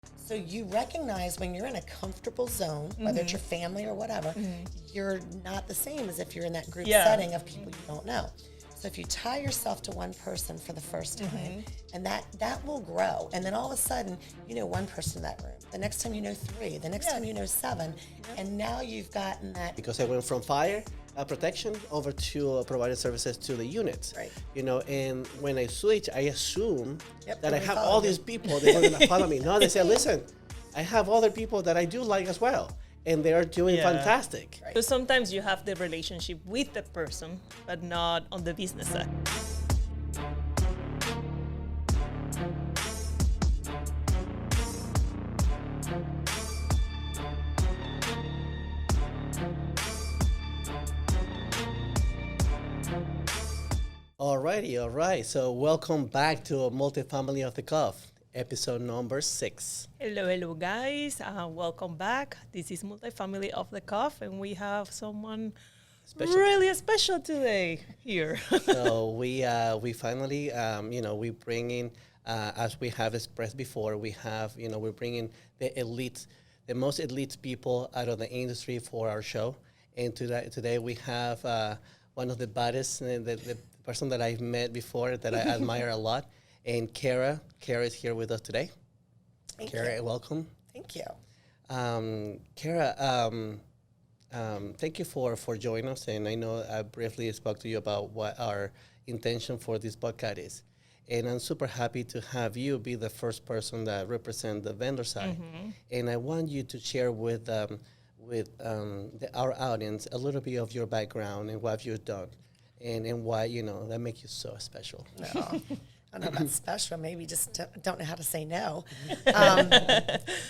So you recognize when you're in a comfortable zone, whether it's your family or whatever, you're not the same as if you're in that group setting of people you don't know. So if you tie yourself to one person for the first time, and that will grow, and then all of a sudden you know one person in that room. The next time you know three. The next time you know seven, and now you've gotten that. Because I went from fire protection over to providing services to the units. Right. And when I switch, I assume that I they have follow all you. these people that are going to follow me. No, they say, listen, I have other people that I do like as well, and they are doing fantastic. So sometimes you have the relationship with the person, but not on the business side. Alrighty, all right. So welcome back to Multifamily of the Cuff, episode number 6. Hello, guys. Welcome back. This is Multifamily of the Cuff, and we have someone really special today here. So we finally, we bring in, as we have expressed before, we're bringing the elite, the most elite people out of the industry for our show. And today we have one of the baddest, the person that I've met before that I admire a lot, and Kara. Kara is here with us today. Kara, welcome. Thank you. Kara, thank you for joining us, and I know I briefly spoke to you about what our intention for this podcast is, and I'm super happy to have you be the first person that represent the vendor side, and I want you to share with our audience a little bit of your background and what you've done, and why that makes you so special. No. I don't know about special, maybe just don't know how to say no.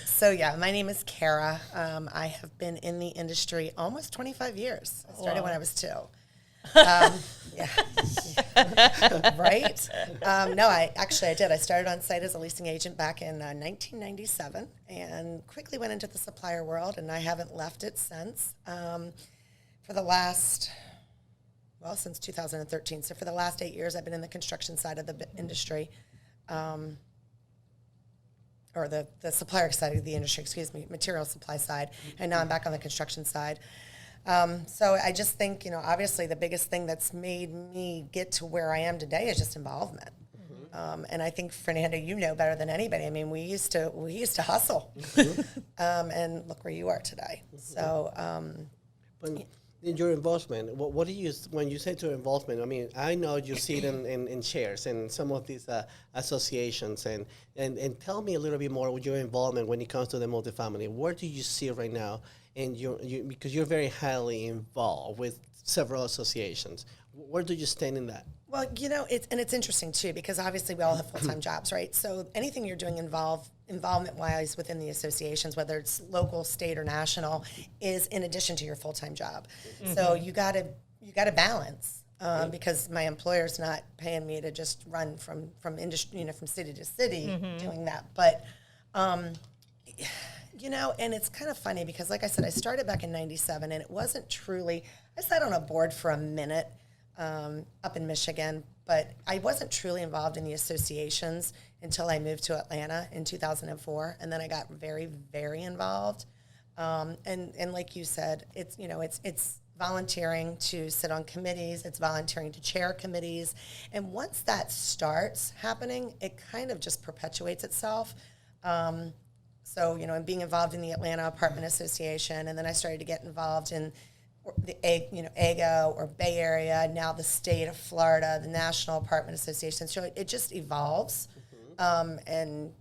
So yeah, my name is Kara. I have been in the industry almost 25 years. I started when I was 2. Right? No, I did. I started on site as a leasing agent back in 1997 and quickly went into the supplier world, and I haven't left it since. For the last... since 2013. So for the last 8 years, I've been in the construction side of the industry, or the supplier side of the industry, material supply side. And now I'm back on the construction side. So I just think, obviously the biggest thing that's made me get to where I am today is just involvement. And I think, Fernando, you know better than anybody. I mean, we used to hustle, and look where you are today. So, In your involvement, what do you, when you say to involvement, I mean, I know you see it in shares and some of these associations, and tell me a little bit more with your involvement when it comes to the multifamily. Where do you see it right now? And because you're very highly involved with several associations. Where do you stand in that? Well, it's interesting too, because obviously we all have full-time jobs, right? So anything you're doing involvement-wise within the associations, whether it's local, state, or national, is in addition to your full-time job. So you gotta balance, because my employer's not paying me to just run from industry, from city to city doing that. But and it's kind of funny because, like I said, I started back in '97, and it wasn't truly. I sat on a board for a minute up in Michigan, but I wasn't truly involved in the associations until I moved to Atlanta in 2004, and then I got very, very involved. And like you said, it's volunteering to sit on committees, it's volunteering to chair committees, and once that starts happening, it kind of just perpetuates itself. So, and being involved in the Atlanta Apartment Association, and then I started to get involved in the AGO or Bay Area, now the state of Florida, the National Apartment Association. So it just evolves. And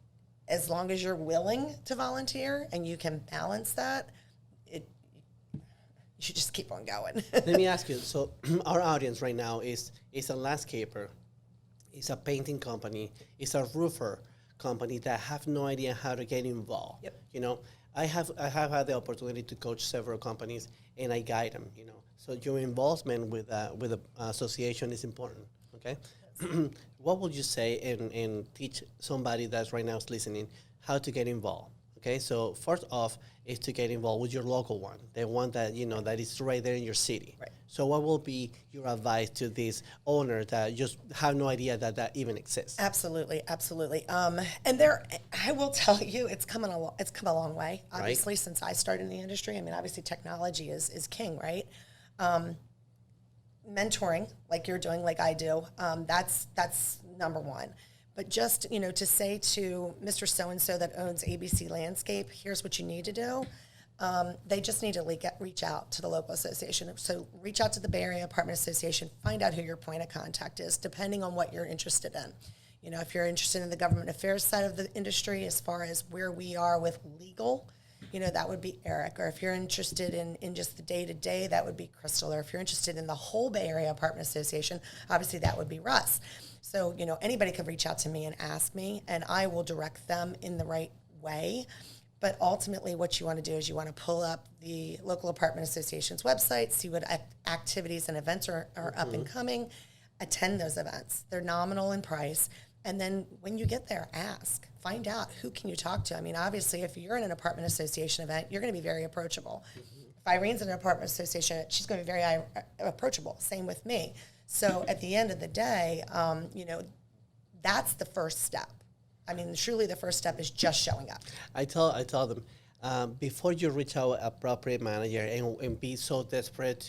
as long as you're willing to volunteer and you can balance that, you should just keep on going. Let me ask you, so our audience right now is a landscaper, is a painting company, is a roofer company that have no idea how to get involved. Yep. I have had the opportunity to coach several companies, and I guide them. So your involvement with the association is important. Okay, what would you say and teach somebody that's right now is listening how to get involved? Okay, so first off is to get involved with your local one, the one that that is right there in your city. Right. So what will be your advice to this owner that just have no idea that that even exists? Absolutely, absolutely. And there, I will tell you, it's come a long way. Obviously, since I started in the industry. I mean, obviously, technology is king, right? Mentoring, like you're doing, like I do, that's number one. But just to say to Mr. So and so that owns ABC Landscape, here's what you need to do. They just need to reach out to the local association. So reach out to the Bay Area Apartment Association, find out who your point of contact is, depending on what you're interested in. If you're interested in the government affairs side of the industry, as far as where we are with legal, that would be Eric. Or if you're interested in just the day-to-day, that would be Crystal. Or if you're interested in the whole Bay Area Apartment Association, obviously that would be Russ. So, anybody could reach out to me and ask me, and I will direct them in the right way. But ultimately, what you want to do is you want to pull up the local apartment association's website, see what activities and events are up and coming, attend those events. They're nominal in price. And then when you get there, ask. Find out who can you talk to. I mean, obviously, if you're in an apartment association event, you're going to be very approachable. If Irene's in an apartment association, she's going to be very approachable. Same with me. So at the end of the day, that's the first step. I mean, truly the first step is just showing up. I tell them, before you reach out a property manager and be so desperate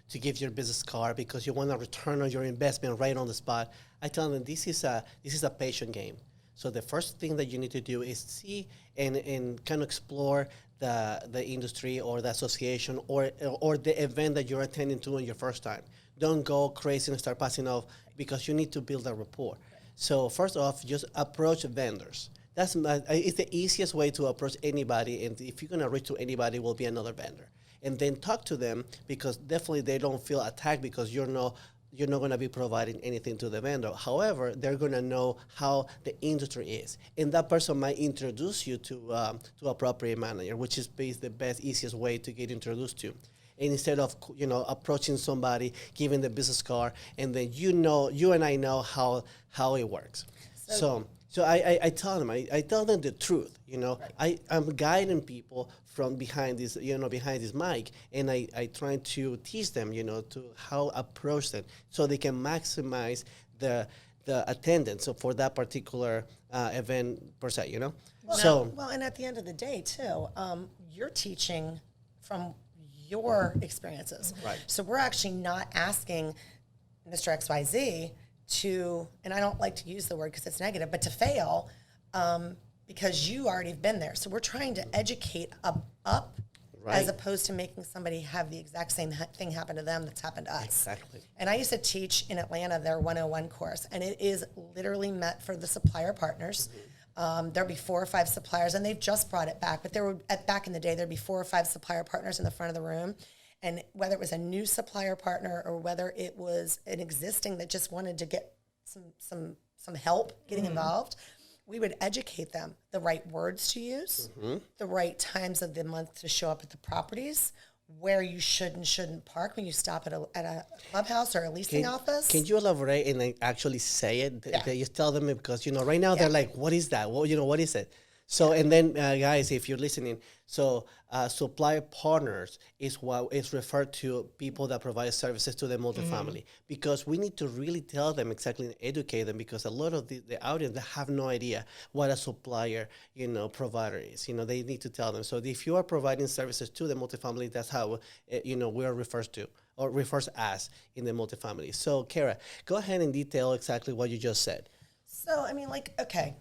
to give your business card because you want a return on your investment right on the spot, I tell them this is a patient game. So the first thing that you need to do is see and kind of explore the industry or the association or the event that you're attending to on your first time. Don't go crazy and start passing off because you need to build a rapport. So first off, just approach vendors. It's the easiest way to approach anybody, and if you're gonna reach to anybody, it will be another vendor. And then talk to them because definitely they don't feel attacked because you're not gonna be providing anything to the vendor. However, they're gonna know how the industry is, and that person might introduce you to a property manager, which is the best, easiest way to get introduced to. And instead of approaching somebody, giving the business card, and then you and I know how it works. So I tell them the truth. I'm guiding people from behind this mic, and I try to teach them to how approach them so they can maximize the attendance for that particular event per se. Well, and at the end of the day too, you're teaching from your experiences. Right. So we're actually not asking Mr. XYZ to, and I don't like to use the word because it's negative, but to fail because you already have been there. So we're trying to educate up Right. as opposed to making somebody have the exact same thing happen to them that's happened to us. Exactly. And I used to teach in Atlanta their 101 course, and it is literally meant for the supplier partners. There'll be 4 or 5 suppliers, and they've just brought it back. But back in the day, there'd be 4 or 5 supplier partners in the front of the room. And whether it was a new supplier partner or whether it was an existing that just wanted to get some help getting involved, we would educate them the right words to use, the right times of the month to show up at the properties, where you should and shouldn't park when you stop at a clubhouse or a leasing office. Can you elaborate and actually say it? Yeah. That you tell them because right now they're like, what is that? What is it? So and then guys, if you're listening, so supplier partners is what is referred to people that provide services to the multifamily because we need to really tell them exactly and educate them because a lot of the audience they have no idea what a supplier provider is. They need to tell them. So if you are providing services to the multifamily, that's how we are referred to or refers as in the multifamily. So Kara, go ahead and detail exactly what you just said. So I mean, okay.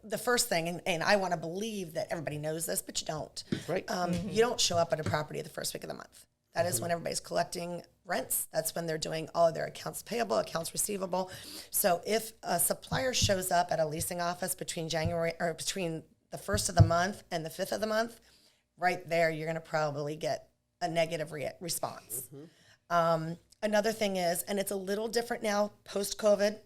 The first thing, and I want to believe that everybody knows this, but you don't. Right. You don't show up at a property the first week of the month. That is when everybody's collecting rents. That's when they're doing all of their accounts payable, accounts receivable. So if a supplier shows up at a leasing office between the first of the month and the 5th of the month, right there, you're going to probably get a negative response. Another thing is, and it's a little different now post-COVID,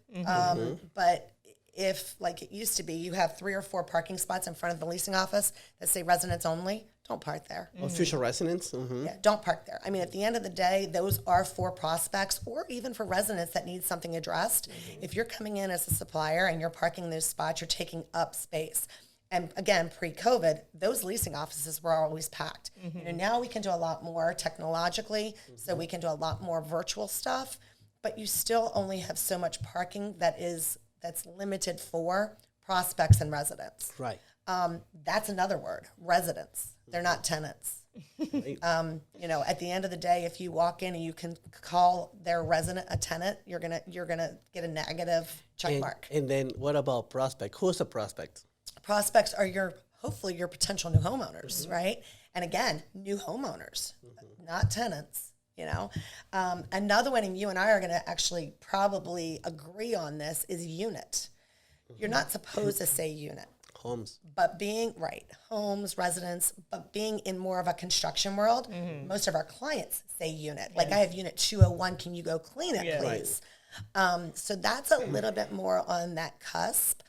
but if, like it used to be, you have 3 or 4 parking spots in front of the leasing office that say residents only, don't park there. Official residents? Yeah, don't park there. I mean, at the end of the day, those are for prospects or even for residents that need something addressed. If you're coming in as a supplier and you're parking those spots, you're taking up space. And again, pre-COVID, those leasing offices were always packed. Now we can do a lot more technologically, so we can do a lot more virtual stuff, but you still only have so much parking that's limited for prospects and residents. Right. That's another word, residents. They're not tenants. Right. At the end of the day, if you walk in and you can call their resident a tenant, you're gonna get a negative check mark. And then what about prospect? Who's a prospect? Prospects are hopefully your potential new homeowners, right? And again, new homeowners, not tenants. Another one, and you and I are going to actually probably agree on this, is unit. You're not supposed to say unit. Homes. But homes, residents, but being in more of a construction world, most of our clients say unit. Like, I have unit 201, can you go clean it, please? Right. So that's a little bit more on that cusp.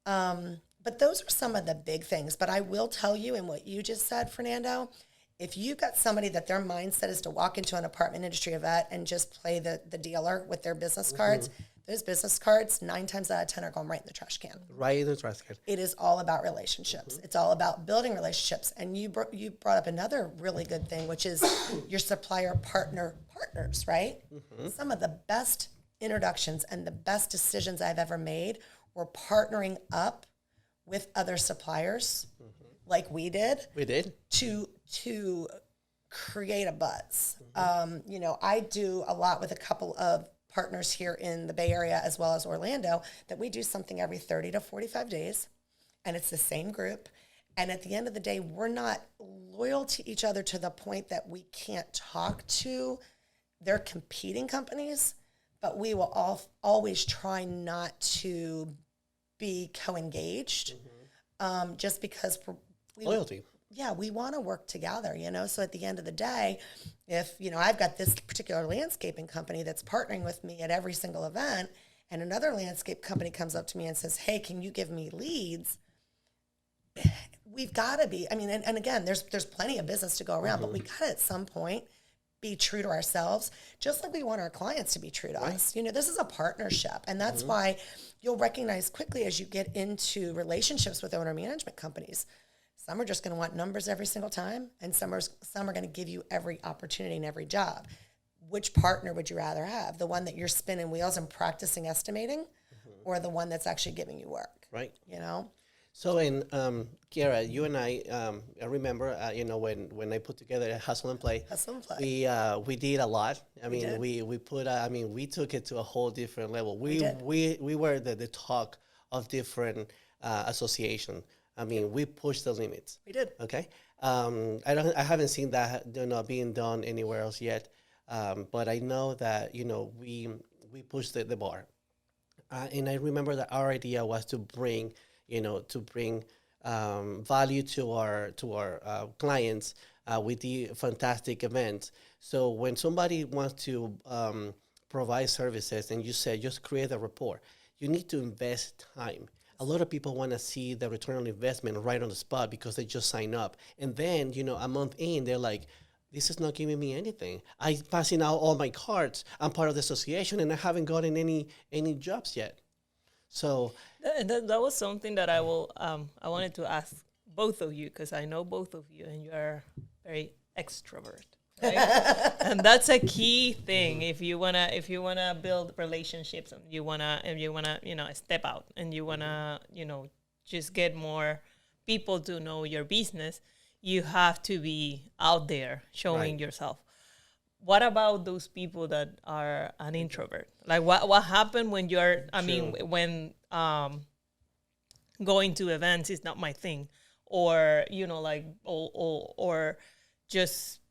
But those are some of the big things. But I will tell you, in what you just said, Fernando, if you've got somebody that their mindset is to walk into an apartment industry event and just play the dealer with their business cards, those business cards, 9 times out of 10 are going right in the trash can. Right in the trash can. It is all about relationships. It's all about building relationships. And you brought up another really good thing, which is your supplier partners, right? Some of the best introductions and the best decisions I've ever made were partnering up with other suppliers, like we did. We did. To create a buzz. I do a lot with a couple of partners here in the Bay Area as well as Orlando that we do something every 30 to 45 days, and it's the same group. And at the end of the day, we're not loyal to each other to the point that we can't talk to their competing companies, but we will always try not to be co-engaged, just because loyalty. Yeah, we want to work together, So at the end of the day, if, I've got this particular landscaping company that's partnering with me at every single event, and another landscape company comes up to me and says, hey, can you give me leads? We've got to be, and again, there's plenty of business to go around, but we got to at some point be true to ourselves, just like we want our clients to be true to us. This is a partnership, and that's why you'll recognize quickly as you get into relationships with owner management companies. Some are just going to want numbers every single time, and some are going to give you every opportunity and every job. Which partner would you rather have? The one that you're spinning wheels and practicing estimating, or the one that's actually giving you work? Right. So, Kiara, you and I remember, when I put together Hustle and Play. Hustle and Play. We did a lot. We took it to a whole different level. We were the talk of different association. We pushed the limits. We did. Okay. I haven't seen that being done anywhere else yet. But I know that we pushed the bar. And I remember that our idea was to bring value to our clients with the fantastic events. So when somebody wants to provide services, and you say just create a report, you need to invest time. A lot of people want to see the return on investment right on the spot because they just sign up. And then, a month in, they're like, this is not giving me anything. I'm passing out all my cards. I'm part of the association, and I haven't gotten any jobs yet. So that was something that I wanted to ask both of you, because I know both of you, and you are very extrovert. Right? And that's a key thing if you wanna build relationships, and you wanna step out, and you wanna just get more people to know your business. You have to be out there showing yourself. What about those people that are an introvert? Like what happened when you're when going to events is not my thing, or or just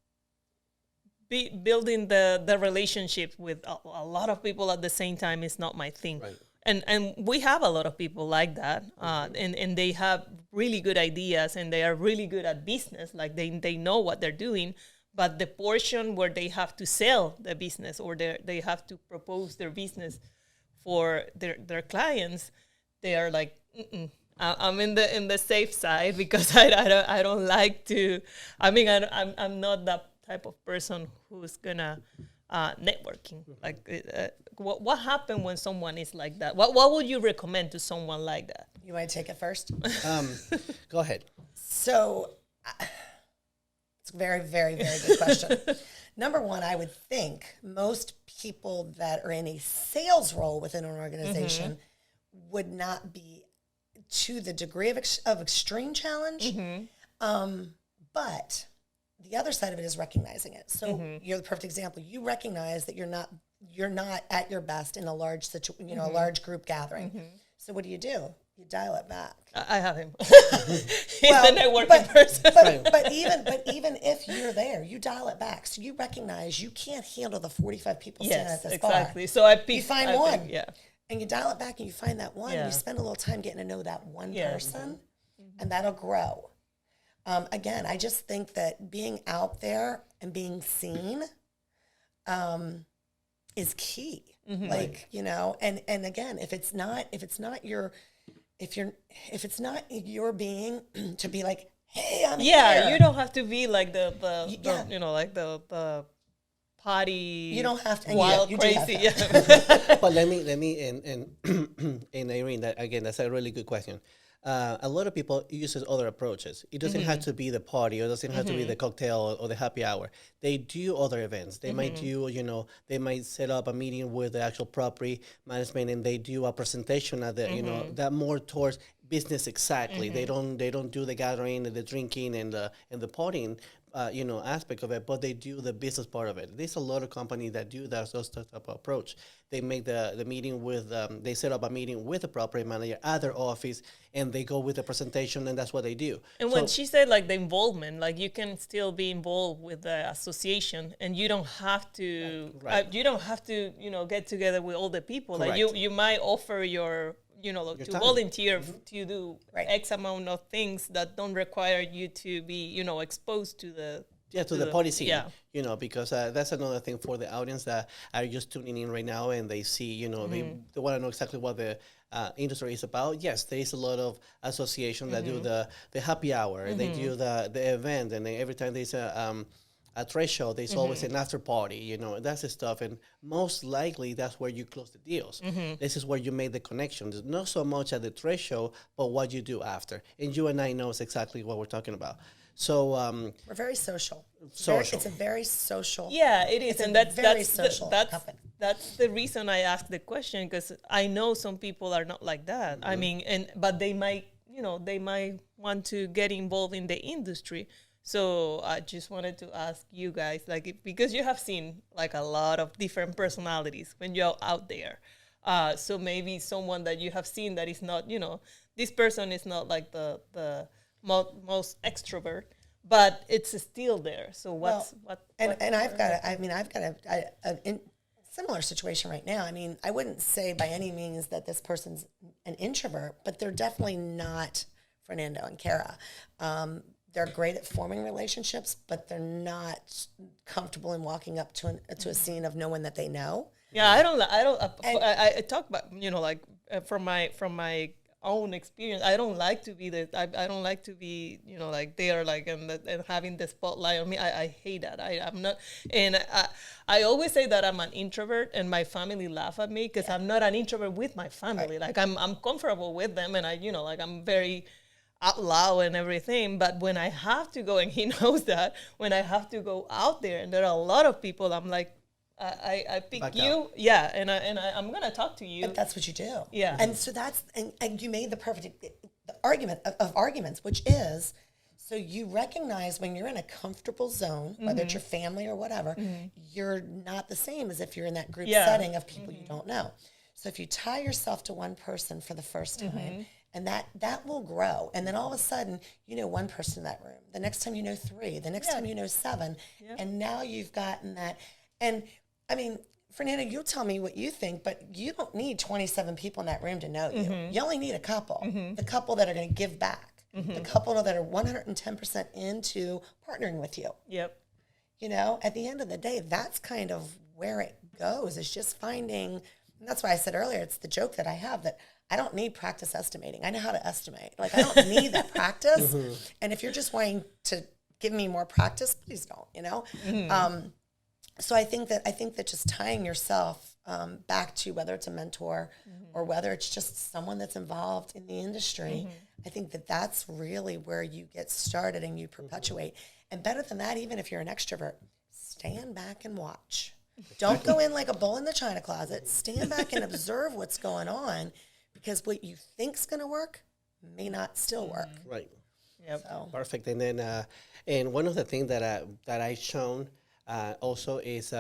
building the relationship with a lot of people at the same time is not my thing. Right. And we have a lot of people like that, and they have really good ideas, and they are really good at business, like they know what they're doing, but the portion where they have to sell the business, or they have to propose their business for their clients, they are like, I'm in the safe side, because I don't like to. I'm not that type of person who's gonna networking? Like, what happened when someone is like that? What would you recommend to someone like that? You want to take it first? Go ahead. So it's a very, very, very good question. Number one, I would think most people that are in a sales role within an organization would not be to the degree of extreme challenge. But the other side of it is recognizing it. So you're the perfect example. You recognize that you're not at your best in a large a large group gathering. So what do? You dial it back. I have him. He's the networking person. But even if you're there, you dial it back. So you recognize you can't handle the 45 people standing at this bar. Exactly. So you find one. And you dial it back and you find that one. And you spend a little time getting to know that one person, and that'll grow. Again, I just think that being out there and being seen is key. Like, and again, if it's not your being to be like, hey, I'm here. You don't have to be like the party. You don't have to. Wild, crazy. But let me and Irene, that's a really good question. A lot of people uses other approaches. It doesn't have to be the party, or doesn't have to be the cocktail or the happy hour. They do other events. They might do, they might set up a meeting with the actual property management, and they do a presentation at the, that more towards business exactly. They don't do the gathering and the drinking and the partying. Aspect of it, but they do the business part of it. There's a lot of companies that do that type of approach. They make the meeting with, they set up a meeting with the property manager at their office, and they go with the presentation, and that's what they do. And when she said like the involvement, like you can still be involved with the association, and you don't have to, get together with all the people. Correct. Like you might offer your to time. volunteer to do X amount of things that don't require you to be, exposed to the party scene. Because that's another thing for the audience that are just tuning in right now, and they see, they want to know exactly what the industry is about. Yes, there is a lot of associations that do the happy hour, they do the event, and then every time there's a trade show, there's always an after party, that's the stuff. And most likely that's where you close the deals. This is where you make the connections. Not so much at the trade show, but what you do after. And you and I knows exactly what we're talking about. So we're very social. It's a very social. Yeah, it is. And that's company. That's the reason I asked the question, because I know some people are not like that. I mean, but they might want to get involved in the industry. So I just wanted to ask you guys, because you have seen like a lot of different personalities when you're out there. So maybe someone that you have seen that is not, this person is not like the most extrovert, but it's still there. So I've got a similar situation right now. I mean, I wouldn't say by any means that this person's an introvert, but they're definitely not Fernando and Kara. They're great at forming relationships, but they're not comfortable in walking up to a scene of no one that they know. Yeah, I talk about, from my own experience. I don't like to be I don't like to be, like they are like, and having the spotlight on me. I hate that. I'm not, and I always say that I'm an introvert, and my family laugh at me because I'm not an introvert with my family. Like I'm comfortable with them, and I'm very out loud and everything, but when I have to go, and he knows that, when I have to go out there and there are a lot of people, I'm like, I pick back you, out. And I'm gonna talk to you. But that's what you do, And so and you made the argument of arguments, which is, so you recognize when you're in a comfortable zone, whether it's your family or whatever, you're not the same as if you're in that group setting of people you don't know. So if you tie yourself to one person for the first time. And that will grow. And then all of a sudden, one person in that room. The next time you know 3. The next time you know 7. And now you've gotten that. And, I mean, Fernanda, you'll tell me what you think, but you don't need 27 people in that room to know you. You only need a couple. The couple that are going to give back. The couple that are 110% into partnering with you. Yep. At the end of the day, that's kind of where it goes. It's just finding, and that's why I said earlier, it's the joke that I have that I don't need practice estimating. I know how to estimate. Like, I don't need that practice. And if you're just wanting to give me more practice, please don't, So I think that just tying yourself back to whether it's a mentor or whether it's just someone that's involved in the industry, I think that that's really where you get started and you perpetuate. And better than that, even if you're an extrovert, stand back and watch. Don't go in like a bull in the china closet. Stand back and observe what's going on, because what you think's going to work may not still work. Right. Yep. So. Perfect. And then, and one of the things that I shown also is,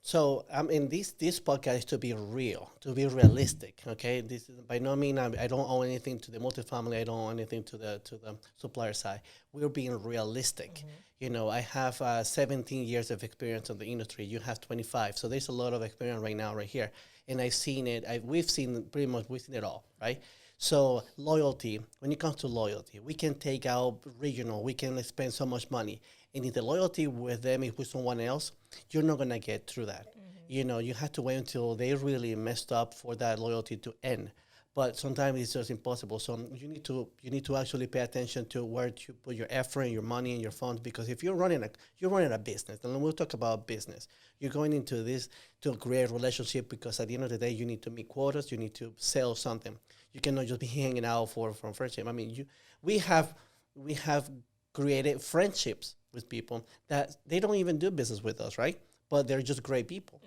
so in this podcast is to be real, to be realistic. Okay, this is by no means I don't owe anything to the multifamily. I don't owe anything to the supplier side. We're being realistic. You know, I have 17 years of experience in the industry. You have 25, so there's a lot of experience right here, and I've seen it. We've seen it all, right? So loyalty, when it comes to loyalty, we can take out regional, we can spend so much money. And if the loyalty with them is with someone else, you're not gonna get through that. You know, you have to wait until they really messed up for that loyalty to end. But sometimes it's just impossible. So you need to actually pay attention to where to put your effort and your money and your funds, because if you're running a business, and we'll talk about business. You're going into this to create a relationship, because at the end of the day, you need to meet quotas, you need to sell something. You cannot just be hanging out from friendship. I mean, we have created friendships with people that they don't even do business with us, right? But they're just great people,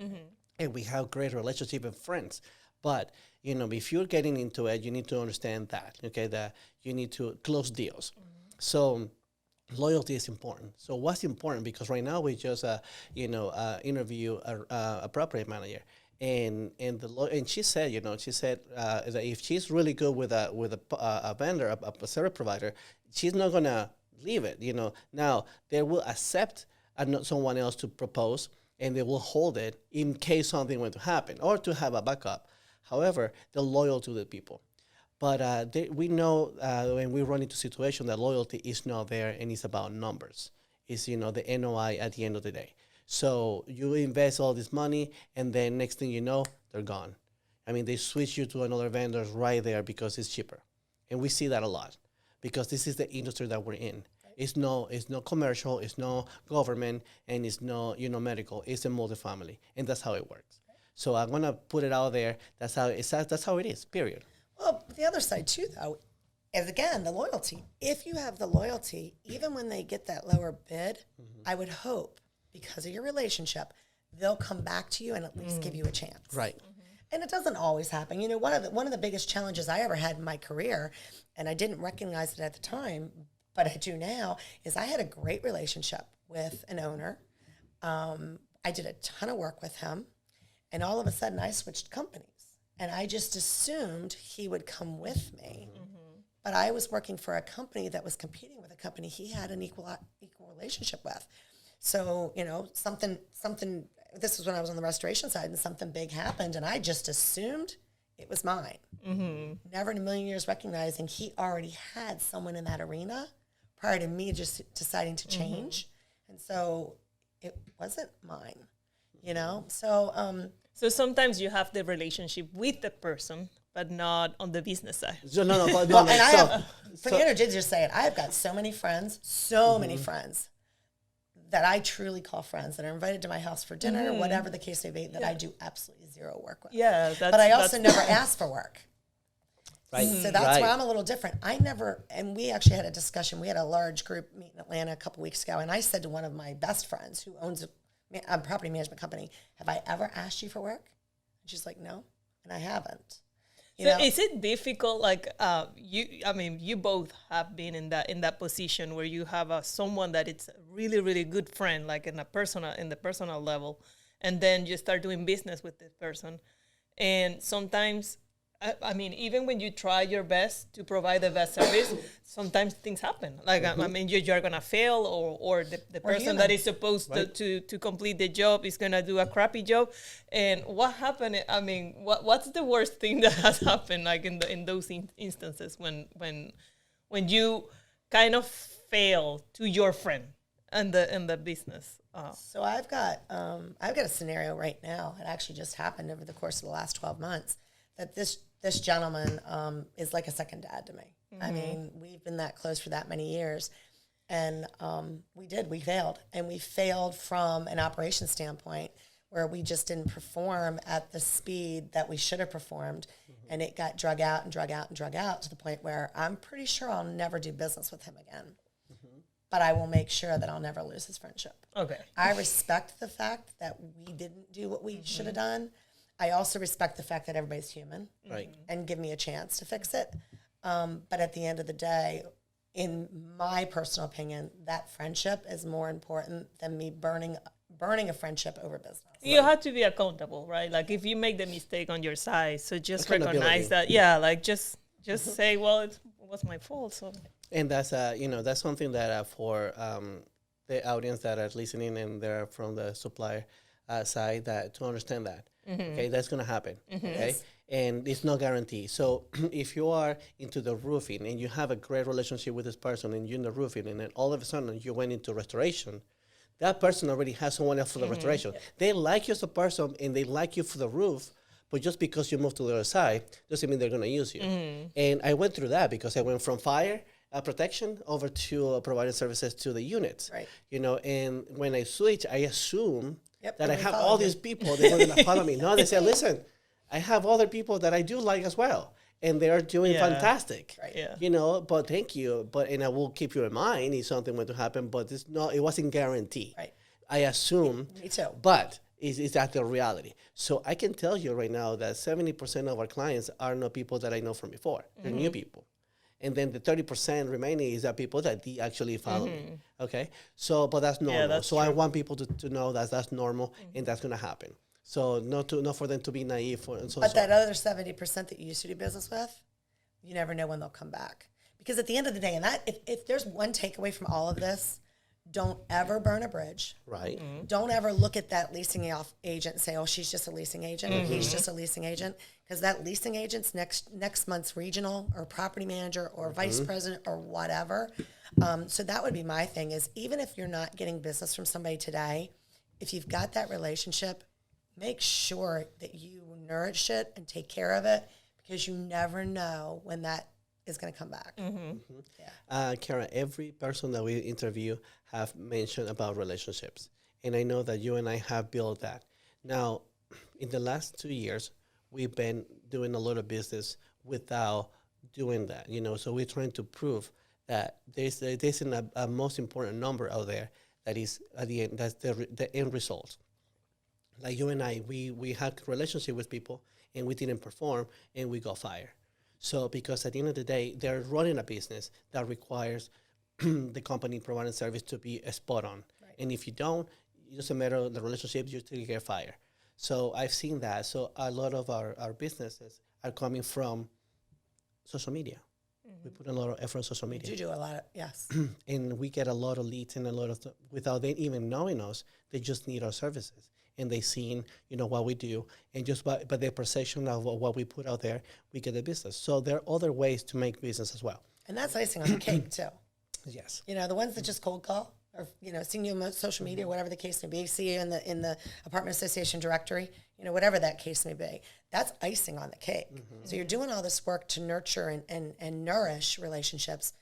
and we have great relationship and friends. But you know, if you're getting into it, you need to understand that, okay, that you need to close deals. So loyalty is important. So what's important? Because right now we just interview a property manager. And she said, that if she's really good with a vendor, a service provider, she's not gonna leave it. You know, now they will accept someone else to propose, and they will hold it in case something were to happen, or to have a backup. However, they're loyal to the people. But we know when we run into situation that loyalty is not there, and it's about numbers. It's the NOI at the end of the day. So you invest all this money, and then next thing you know, they're gone. I mean, they switch you to another vendor right there because it's cheaper, and we see that a lot, because this is the industry that we're in. It's no commercial, it's no government, and it's no medical. It's a multifamily, and that's how it works. So I'm gonna put it out there. That's how it is. Period. Well, the other side too, though, is again the loyalty. If you have the loyalty, even when they get that lower bid, I would hope, because of your relationship, they'll come back to you and at least give you a chance. Right. And it doesn't always happen. You know, one of the biggest challenges I ever had in my career, and I didn't recognize it at the time, but I do now, is I had a great relationship with an owner. I did a ton of work with him, and all of a sudden I switched companies. And I just assumed he would come with me. But I was working for a company that was competing with a company he had an equal relationship with. So, something, this was when I was on the restoration side, and something big happened, and I just assumed it was mine. Never in a million years recognizing he already had someone in that arena prior to me just deciding to change. And so it wasn't mine, So sometimes you have the relationship with the person, but not on the business side. So, no. Well, and I have, Fernando did just say it, I have got so many friends, many friends that I truly call friends, that are invited to my house for dinner, whatever the case may be, that I do absolutely zero work with. Yeah, but I also never ask for work. Right. So that's where I'm a little different. And we actually had a discussion. We had a large group meet in Atlanta a couple weeks ago, and I said to one of my best friends who owns a property management company, have I ever asked you for work? And she's like, no, and I haven't. Is it difficult? Like you both have been in that position where you have someone that it's a really, really good friend, like in the personal level, and then you start doing business with this person, and sometimes, even when you try your best to provide the best service, sometimes things happen. Like, you're going to fail, or the person that is supposed to complete the job is going to do a crappy job. And what happened? What's the worst thing that has happened, like in those instances when you kind of fail to your friend and the business? So I've got a scenario right now. It actually just happened over the course of the last 12 months that this gentleman is like a second dad to me. I mean, we've been that close for that many years. And we failed. And we failed from an operations standpoint where we just didn't perform at the speed that we should have performed. And it got drug out and drug out and drug out to the point where I'm pretty sure I'll never do business with him again. But I will make sure that I'll never lose his friendship. Okay. I respect the fact that we didn't do what we should have done. I also respect the fact that everybody's human, Right. and give me a chance to fix it. But at the end of the day, in my personal opinion, that friendship is more important than me burning a friendship over business. You have to be accountable, right? Like if you make the mistake on your side, so just Accountability. recognize that. Yeah, like just say, well, it was my fault. So And that's that's something that for the audience that are listening and they're from the supplier side, that to understand that, okay, that's gonna happen, okay, and it's no guarantee. So if you are into the roofing and you have a great relationship with this person and you're in the roofing, and then all of a sudden you went into restoration, that person already has someone else for the restoration. They like you as a person and they like you for the roof. But just because you moved to the other side doesn't mean they're going to use you. And I went through that because I went from fire protection over to providing services to the units. Right. And when I switched, I assume Yep, that I they have follow all you. these people that are going to follow me. No, they said, listen, I have other people that I do like as well. And they are doing Yeah. fantastic. Right. yeah. But thank you. And I will keep you in mind if something were to happen, but it wasn't guaranteed. Right. I assume. Me too. But is that the reality? So I can tell you right now that 70% of our clients are not people that I know from before. They're new people. And then the 30% remaining is that people that they actually follow me. Okay? So, but that's normal. that's so I true. want people to know that that's normal and that's going to happen. So not for them to be naive. But that other 70% that you used to do business with, you never know when they'll come back. Because at the end of the day, and that if there's one takeaway from all of this, don't ever burn a bridge. Right. Don't ever look at that leasing agent and say, oh, she's just a leasing agent, or he's just a leasing agent. Because that leasing agent's next month's regional or property manager or vice president or whatever. So that would be my thing is, even if you're not getting business from somebody today, if you've got that relationship, make sure that you nourish it and take care of it, because you never know when that is going to come back. Kara, every person that we interview have mentioned about relationships. And I know that you and I have built that. Now, in the last 2 years, we've been doing a lot of business without doing that. So we're trying to prove that there's a most important number out there that is at the end, that's the end result. Like you and I, we had a relationship with people and we didn't perform and we got fired. So because at the end of the day, they're running a business that requires the company providing service to be spot on. Right. And if you don't, it doesn't matter the relationship, you still get fired. So I've seen that. So a lot of our businesses are coming from social media. We put a lot of effort on social media. You do a lot of, yes. And we get a lot of leads and a lot of stuff without them even knowing us. They just need our services. And they seen, what we do, and just by their perception of what we put out there, we get the business. So there are other ways to make business as well. And that's icing on the cake too. Yes. The ones that just cold call, or seeing you on social media, whatever the case may be, see you in the apartment association directory, whatever that case may be. That's icing on the cake. So you're doing all this work to nurture and nourish relationships,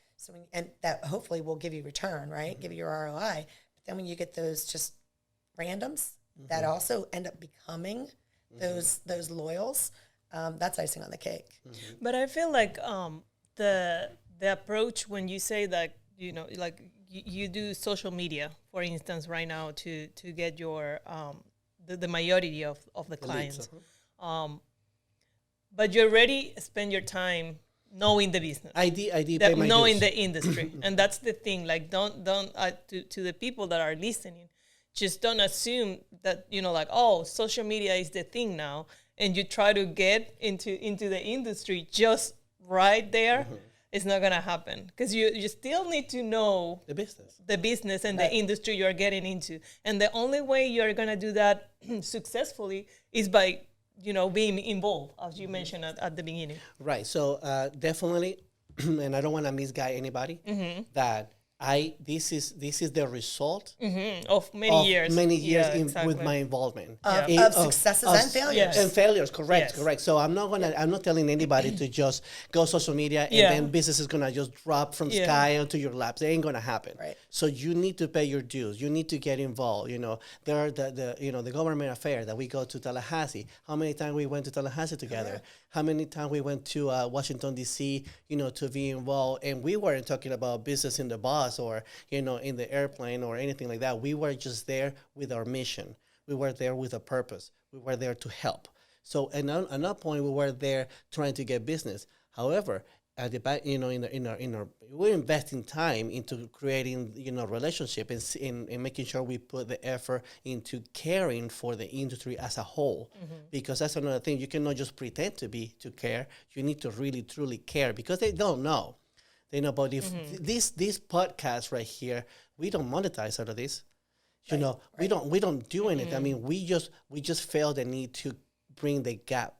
and that hopefully will give you return, right? Give you your ROI. But then when you get those just randoms that also end up becoming those loyals, that's icing on the cake. But I feel like the approach when you say that, like you do social media, for instance, right now to get your the majority of the clients. But you already spend your time knowing the business. I did pay my knowing dues. the industry. And that's the thing. Like don't to the people that are listening, just don't assume that, social media is the thing now, and you try to get into the industry just right there. It's not going to happen, because you still need to know The business. and the industry you're getting into. And the only way you're going to do that successfully is by, being involved, as you mentioned at the beginning. Right. So definitely, and I don't want to misguide anybody, that this is the result Of many years. many years Yeah, exactly. with my involvement Of successes and failures. Yes. and failures. Correct, Yes. correct. So I'm not telling anybody to just go social media and Yeah. then business is gonna just drop from Yeah. sky onto your laps. It ain't gonna happen. Right. So you need to pay your dues. You need to get involved. There are the government affairs that we go to Tallahassee. How many times we went to Tallahassee together? How many times we went to Washington D.C. To be involved, and we weren't talking about business in the bus or in the airplane or anything like that. We were just there with our mission. We were there with a purpose. We were there to help. So at that point, we were there trying to get business. However, at the back, we're investing time into creating, relationship and making sure we put the effort into caring for the industry as a whole, because that's another thing. You cannot just pretend to care. You need to really truly care, because they don't know. They know, but if this podcast right here, we don't monetize out of this. We don't do anything. I mean, we just feel the need to bring the gap.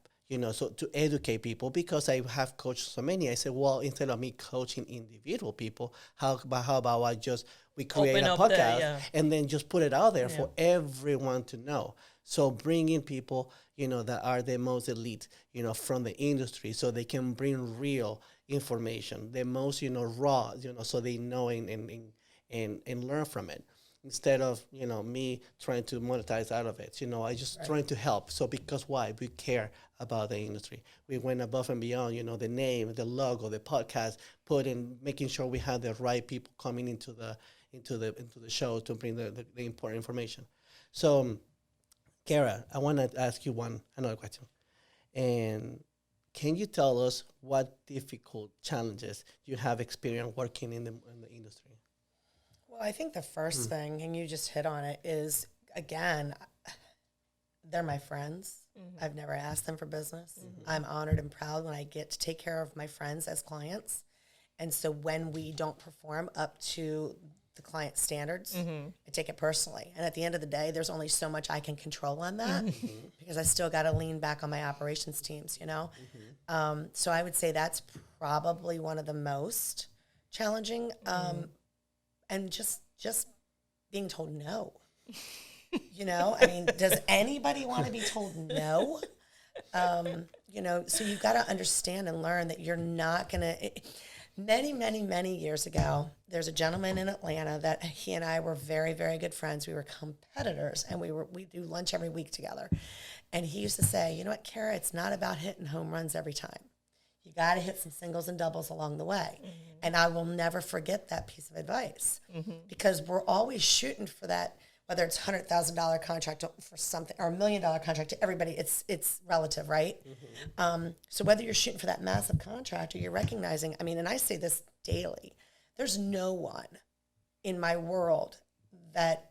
So to educate people, because I have coached so many, I said, well, instead of me coaching individual people, how about we create Open a up podcast and then just put it out there for everyone to know. So bringing people, that are the most elite, from the industry, so they can bring real information, the most, raw, so they know and learn from it. Instead of, me trying to monetize out of it, I just trying to help. So because why? We care about the industry. We went above and beyond, the name, the logo, the podcast, making sure we have the right people coming into the show to bring the important information. So, Kara, I want to ask you another question. And can you tell us what difficult challenges you have experienced working in the industry? Well, I think the first thing, and you just hit on it, is, again, they're my friends. I've never asked them for business. I'm honored and proud when I get to take care of my friends as clients. And so when we don't perform up to the client standards, I take it personally. And at the end of the day, there's only so much I can control on that because I still got to lean back on my operations teams, So I would say that's probably one of the most challenging. And just being told no. I mean, does anybody want to be told no? So you've got to understand and learn that you're not going to. Many, many, many years ago, there's a gentleman in Atlanta that he and I were very, very good friends. We were competitors, and we do lunch every week together. And he used to say, you know what, Kara, it's not about hitting home runs every time. You got to hit some singles and doubles along the way. And I will never forget that piece of advice because we're always shooting for that, whether it's $100,000 contract for something or $1 million contract. To everybody, it's relative, right? So whether you're shooting for that massive contract or you're recognizing, and I say this daily, there's no one in my world that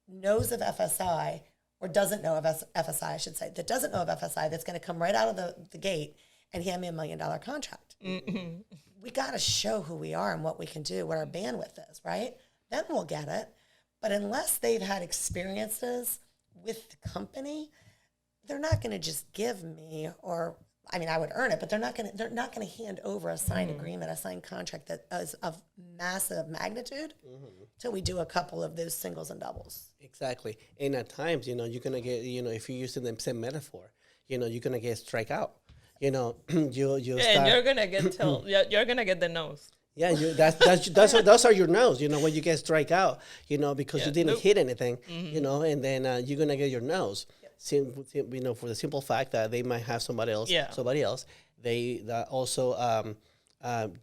knows of FSI or doesn't know of FSI, I should say, that doesn't know of FSI that's going to come right out of the gate and hand me $1 million contract. We got to show who we are and what we can do, what our bandwidth is, right? Then we'll get it. But unless they've had experiences with the company, they're not going to just give me, or I would earn it, but they're not going to hand over a signed agreement, a signed contract that is of massive magnitude till we do a couple of those singles and doubles. Exactly. And at times, you're going to get, if you're using the same metaphor, you're going to get strike out. You start, and you're gonna get you're gonna get the nose. Yeah, those are your no's. When you get strike out, because you didn't hit anything, and then you're gonna get your no's. For the simple fact that they might have somebody else. They also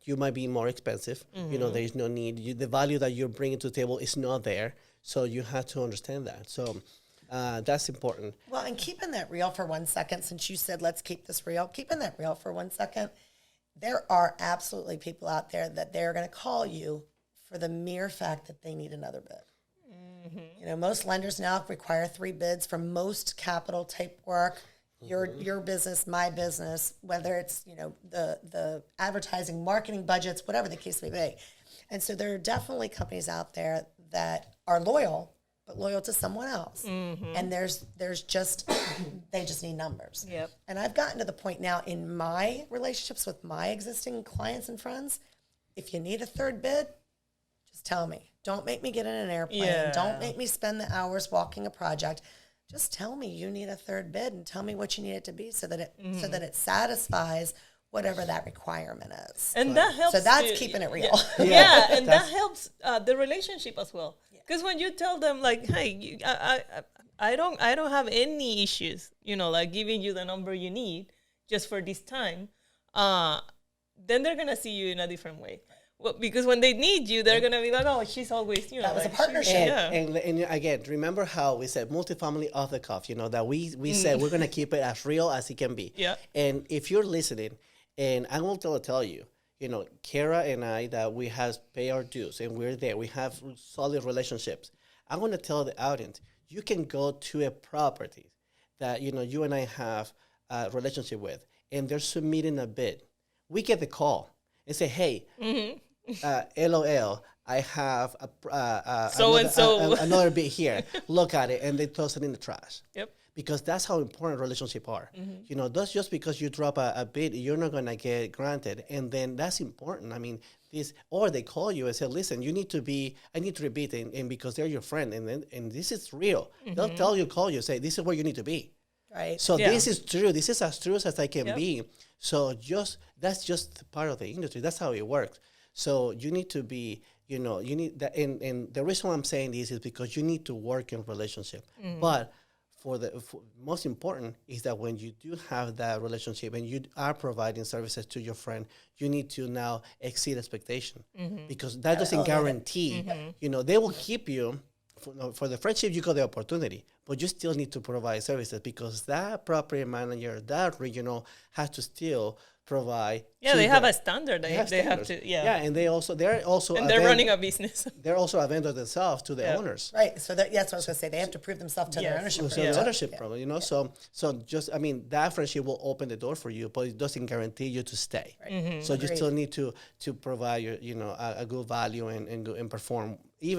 you might be more expensive. There is no need. The value that you're bringing to the table is not there, so you have to understand that. So. That's important. Well, and keeping that real for 1 second, since you said, let's keep this real, keeping that real for 1 second, there are absolutely people out there that they're going to call you for the mere fact that they need another bid. Most lenders now require 3 bids for most capital type work, your business, my business, whether it's, the advertising, marketing budgets, whatever the case may be. And so there are definitely companies out there that are loyal, but loyal to someone else. And there's just, they just need numbers. Yep. And I've gotten to the point now in my relationships with my existing clients and friends, if you need a third bid, Just tell me. Don't make me get in an airplane. Yeah. Don't make me spend the hours walking a project. Just tell me you need a third bid and tell me what you need it to be so that it satisfies whatever that requirement is. And that helps. So that's keeping it real. Yeah, and that helps the relationship as well. Because when you tell them like, hey, I don't have any issues, like giving you the number you need just for this time, then they're gonna see you in a different way. Well, because when they need you, they're gonna be like, oh, she's always, That was like, a partnership. And again, remember how we said multifamily off the cuff, that we said we're going to keep it as real as it can be. Yeah. And if you're listening, and I will tell you, Kara and I, that we have pay our dues and we're there, we have solid relationships. I'm going to tell the audience, you can go to a property that, you and I have a relationship with, and they're submitting a bid. We get the call and say, hey, LOL, I have another bit here. Look at it, and they toss it in the trash. Yep. Because that's how important relationships are. That's just because you drop a bid, you're not gonna get granted, and then that's important. I mean, or they call you and say, listen, I need to repeat, and because they're your friend, and this is real. They'll call you, say, this is where you need to be. Right. So this is true. This is as true as I can be. So that's just part of the industry. That's how it works. So you need to be, you need that. And the reason why I'm saying this is because you need to work in relationship. But for most important is that when you do have that relationship and you are providing services to your friend, you need to now exceed expectation, because that doesn't guarantee, they will keep you. For the friendship, you got the opportunity, but you still need to provide services, because that property manager, that regional, has to still provide. Yeah, they have a standard. They have to. Yeah, and they're also. And they're running a business. They're also a vendor themselves to the owners. Right. So that's what I was going to say. They have to prove themselves to their ownership. So the ownership problem, So just, that friendship will open the door for you, but it doesn't guarantee you to stay. Right. So you still need to provide your, a good value and perform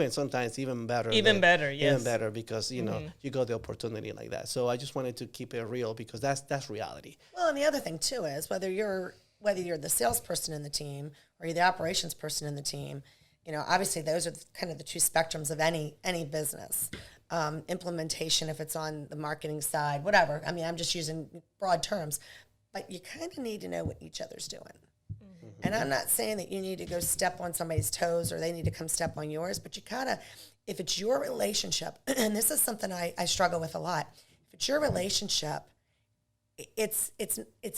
sometimes even better. Even better, because you got the opportunity like that. So I just wanted to keep it real, because that's reality. Well, and the other thing too is whether you're the salesperson in the team or you're the operations person in the team, obviously those are kind of the two spectrums of any business. Implementation, if it's on the marketing side, whatever. I mean, I'm just using broad terms, but you kind of need to know what each other's doing. And I'm not saying that you need to go step on somebody's toes or they need to come step on yours, but you gotta, if it's your relationship, and this is something I struggle with a lot, if it's your relationship, it's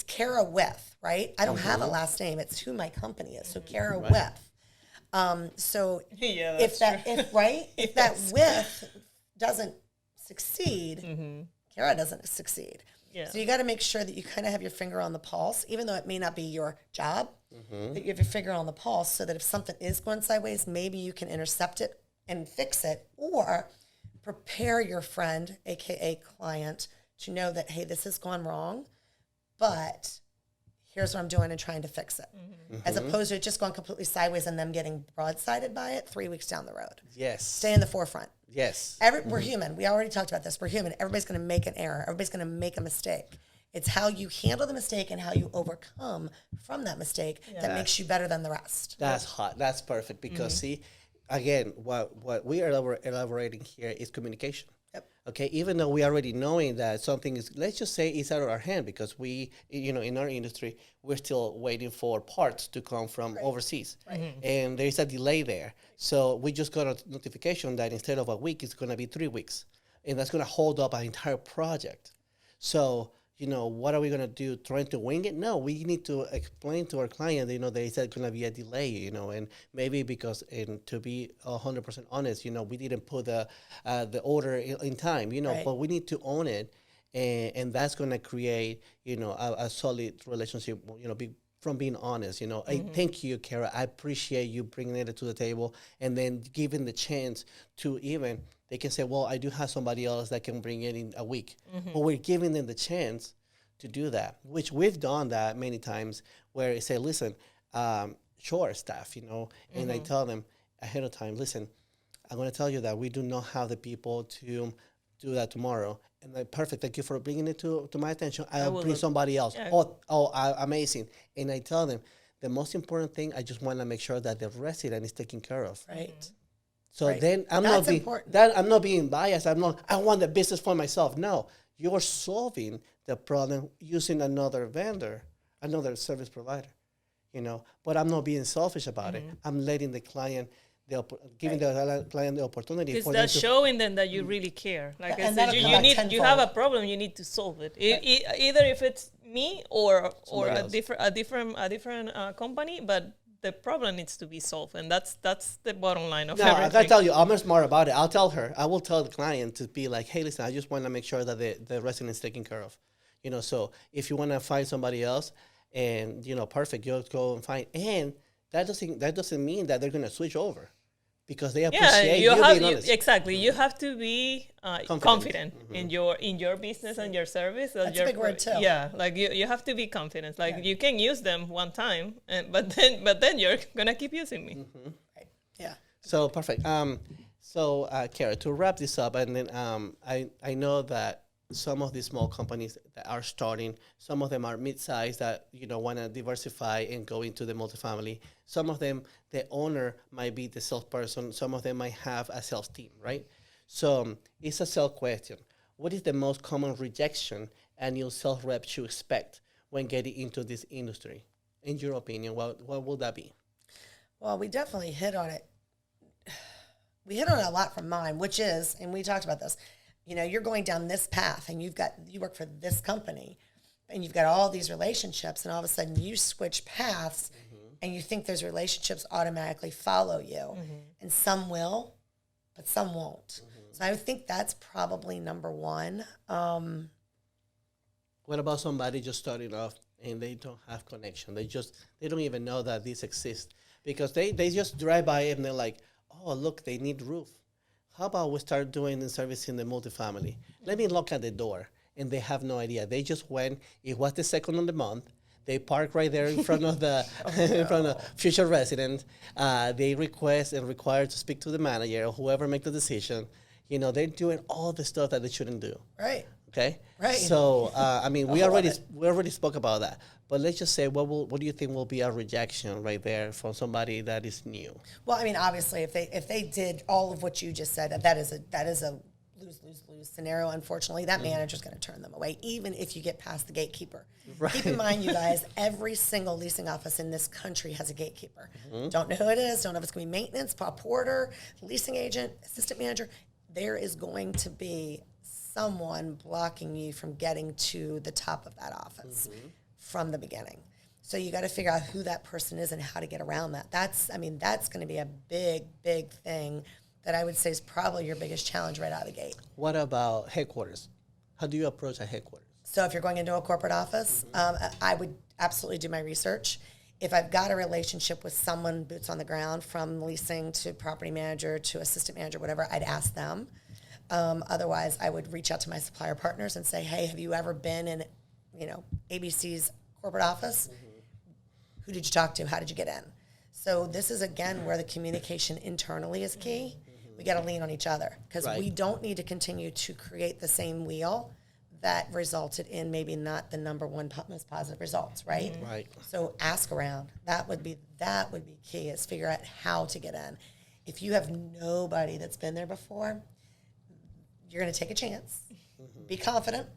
Kara with, right? I don't have a last name. It's who my company is. So Kara with. So if that with doesn't succeed, Kara doesn't succeed. Yeah. So you got to make sure that you kind of have your finger on the pulse, even though it may not be your job, that you have your finger on the pulse, so that if something is going sideways, maybe you can intercept it and fix it, or prepare your friend, AKA client, to know that, hey, this has gone wrong, but here's what I'm doing and trying to fix it. As opposed to it just going completely sideways and them getting broadsided by it 3 weeks down the road. Yes. Stay in the forefront. Yes. We're human. We already talked about this. We're human. Everybody's going to make an error. Everybody's going to make a mistake. It's how you handle the mistake and how you overcome from that mistake that makes you better than the rest. That's hot. That's perfect, because see, again, what we are elaborating here is communication. Yep. Okay, even though we already knowing that something is, let's just say it's out of our hand, because we, in our industry, we're still waiting for parts to come from overseas. Right. And there's a delay there. So we just got a notification that instead of a week, it's going to be 3 weeks. And that's going to hold up an entire project. So, what are we going to do? Trying to wing it? No, we need to explain to our client, there is going to be a delay, and maybe because, and to be 100% honest, we didn't put the order in time, but we need to own it. And that's going to create, a solid relationship, from being honest, I thank you, Kara. I appreciate you bringing it to the table, and then giving the chance to even, they can say, well, I do have somebody else that can bring it in a week. But we're giving them the chance to do that, which we've done that many times, where I say, listen, shore staff, and I tell them ahead of time, listen, I'm going to tell you that we do not have the people to do that tomorrow. And like, perfect, thank you for bringing it to my attention. I'll bring somebody else. Yeah. Amazing. And I tell them, The most important thing, I just want to make sure that the resident is taken care of. Right. So Right. then That's important. I'm not being biased. I want the business for myself. No, you're solving the problem using another vendor, another service provider, but I'm not being selfish about it. I'm letting the client, giving the client the opportunity Because for them that's to. showing them that you really care. Like I And said, that'll come back you have a tenfold. problem, you need to solve it. Either if it's me or Somebody a else. different company, but the problem needs to be solved, and that's the bottom line of No, I everything. gotta tell you, I'm smart about it. I will tell the client to be like, hey, listen, I just want to make sure that the resident is taken care of. So if you want to find somebody else, and perfect, you'll go and find. And that doesn't mean that they're gonna switch over, because they appreciate you being honest. exactly. You have to be confident in your business and your service. That's a big word, too. Yeah, like you have to be confident. Like you can use them one time, but then you're gonna keep using me. Right. Yeah. So perfect. Kara, to wrap this up, and then I know that some of these small companies that are starting, some of them are mid-sized that want to diversify and go into the multifamily. Some of them, the owner might be the salesperson. Some of them might have a sales team, right? So it's a sales question. What is the most common rejection a new sales rep should expect when getting into this industry? In your opinion, what will that be? Well, we definitely hit on it. We hit on it a lot from mine, which is, and we talked about this, you're going down this path and you work for this company and you've got all these relationships, and all of a sudden you switch paths and you think those relationships automatically follow you. And some will, but some won't. So I would think that's probably number one. What about somebody just starting off and they don't have connection? They don't even know that this exists, because they just drive by it and they're like, oh, look, they need roof. How about we start doing the service in the multifamily? Let me look at the door. And they have no idea. They just went, it was the second of the month. They park right there in front of the in front of future residents. They request and require to speak to the manager or whoever make the decision. They're doing all the stuff that they shouldn't do. Right. Okay. Right. So we love already spoke about that. But let's just say, what do you think will be a rejection right there from somebody that is new? Well, obviously, if they did all of what you just said, that is a lose scenario. Unfortunately, that manager's going to turn them away, even if you get past the gatekeeper. Right. Keep in mind, you guys, every single leasing office in this country has a gatekeeper. Don't know who it is. Don't know if it's going to be maintenance, porter, leasing agent, assistant manager. There is going to be someone blocking you from getting to the top of that office from the beginning. So you got to figure out who that person is and how to get around that. That's going to be a big thing that I would say is probably your biggest challenge right out of the gate. What about headquarters? How do you approach a headquarters? So if you're going into a corporate office, I would absolutely do my research. If I've got a relationship with someone, boots on the ground, from leasing to property manager to assistant manager, whatever, I'd ask them. Otherwise, I would reach out to my supplier partners and say, hey, have you ever been in, ABC's corporate office? Who did you talk to? How did you get in? So this is, again, where the communication internally is key. We got to lean on each other, because Right. we don't need to continue to create the same wheel that resulted in maybe not the number one most positive results, right? Right. So ask around. That would be key, is figure out how to get in. If you have nobody that's been there before, you're going to take a chance. Be confident.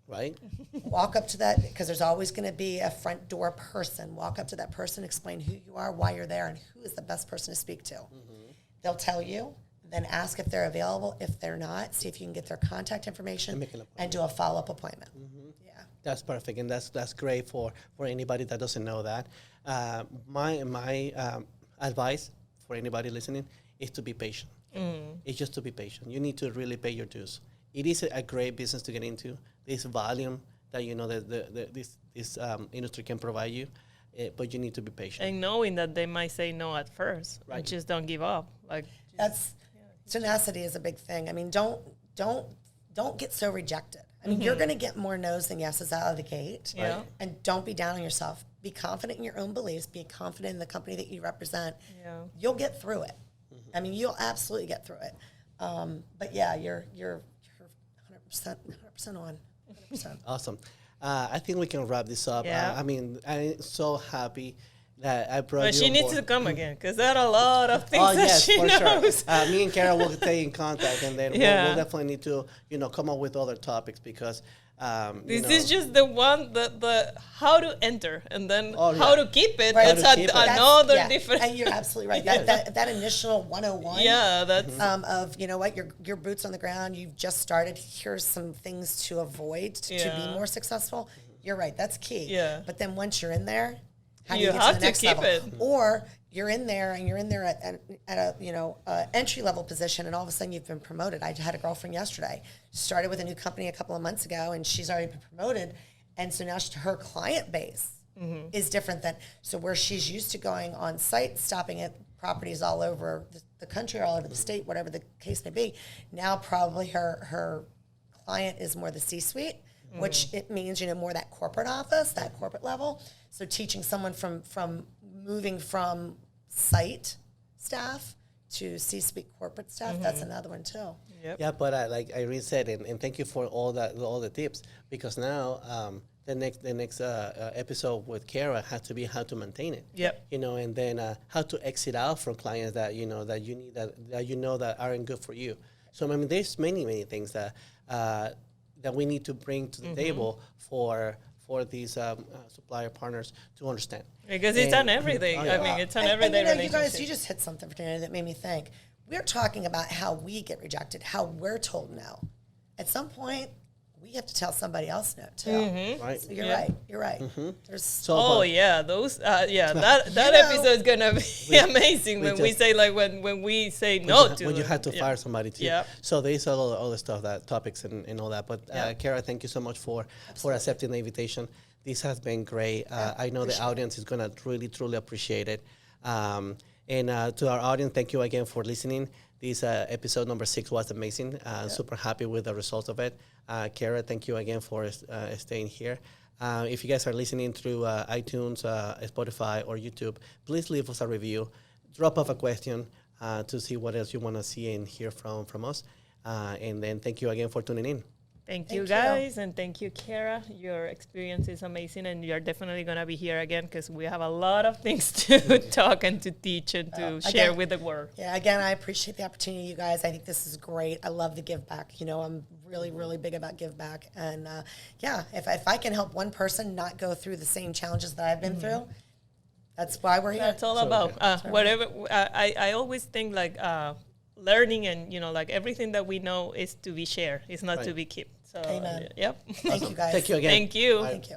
Right. Walk up to that, because there's always going to be a front door person. Walk up to that person, explain who you are, why you're there, and who is the best person to speak to. They'll tell you. Then ask if they're available. If they're not, see if you can get their contact information And make an appointment. and do a follow-up appointment. Yeah. That's perfect, and that's great for anybody that doesn't know that. My advice for anybody listening is to be patient. It's just to be patient. You need to really pay your dues. It is a great business to get into. This volume that this industry can provide you, but you need to be patient. And knowing that they might say no at first, Right. just don't give up. Like Tenacity is a big thing. Don't get so rejected. You're going to get more no's than yeses out of the gate. Yeah. Right. And don't be down on yourself. Be confident in your own beliefs. Be confident in the company that you represent. Yeah. You'll get through it. You'll absolutely get through it. But yeah, you're 100% on. 100%. Awesome. I think we can wrap this up. Yeah. I'm so happy that I brought But you she on needs board. to come again because there are a lot of things Oh that yes, she for knows. sure. Me and Kara will stay in contact, and then Yeah. we'll definitely need to, come up with other topics because This is just the one the how to enter and then Oh, how yeah. to keep it. Right. That's How to keep it. another Yeah, different. and you're absolutely right. That initial 101. Yeah, that's Of what your boots on the ground. You've just started. Here's some things to avoid to Yeah. be more successful. You're right. That's key. Yeah. But then once you're in there, how do You you get have to the to next keep level? it. Or you're in there and you're in there at a entry level position, and all of a sudden you've been promoted. I had a girlfriend yesterday, started with a new company a couple of months ago, and she's already been promoted, and so now her client base is different than where she's used to going on site, stopping at properties all over the country or all over the state, whatever the case may be. Now probably her client is more the C-suite, which it means more that corporate office, that corporate level. So teaching someone from moving from site staff to C-suite corporate staff, that's another one too. Yep. Yeah, but like Irene said, and thank you for all the tips, because now the next episode with Kara has to be how to maintain it. Yep. And then how to exit out from clients that that you need that aren't good for you. So I mean, there's many things that that we need to bring to the table for these supplier partners to understand. because it's on everything. Oh, yeah. I mean, it's an And everyday you relationship. guys, you just hit something for today that made me think. We're talking about how we get rejected, how we're told no. At some point, we have to tell somebody else no too. Right. So you're Yeah. right. You're right. There's So, Oh but- yeah, those that know, episode is gonna be amazing we when we just- say when we say no to when you them. had to Yeah. fire somebody too. Yep. So there's all the stuff, that topics and all that. But Yeah. Kara, thank you so much for accepting the invitation. This has been great. I know the audience is gonna really truly appreciate it. And to our audience, thank you again for listening. This episode number 6 was amazing. Super happy with the results of it. Kara, thank you again for staying here. If you guys are listening through iTunes, Spotify, or YouTube, please leave us a review. Drop off a question to see what else you want to see and hear from us. And then thank you again for tuning in. Thank you you. guys, and thank you, Kara. Your experience is amazing, and you're definitely gonna be here again because we have a lot of things to talk and to teach and to share again- with the world. Yeah, again, I appreciate the opportunity, you guys. I think this is great. I love the give back. I'm really big about give back. And if I can help one person not go through the same challenges that I've been through, that's why we're here. That's all So, about whatever. I always think like learning and like everything that we know is to be shared. It's not to Right. be kept. So Amen. yep. Thank you, guys. Thank you again. Thank you. Thank you.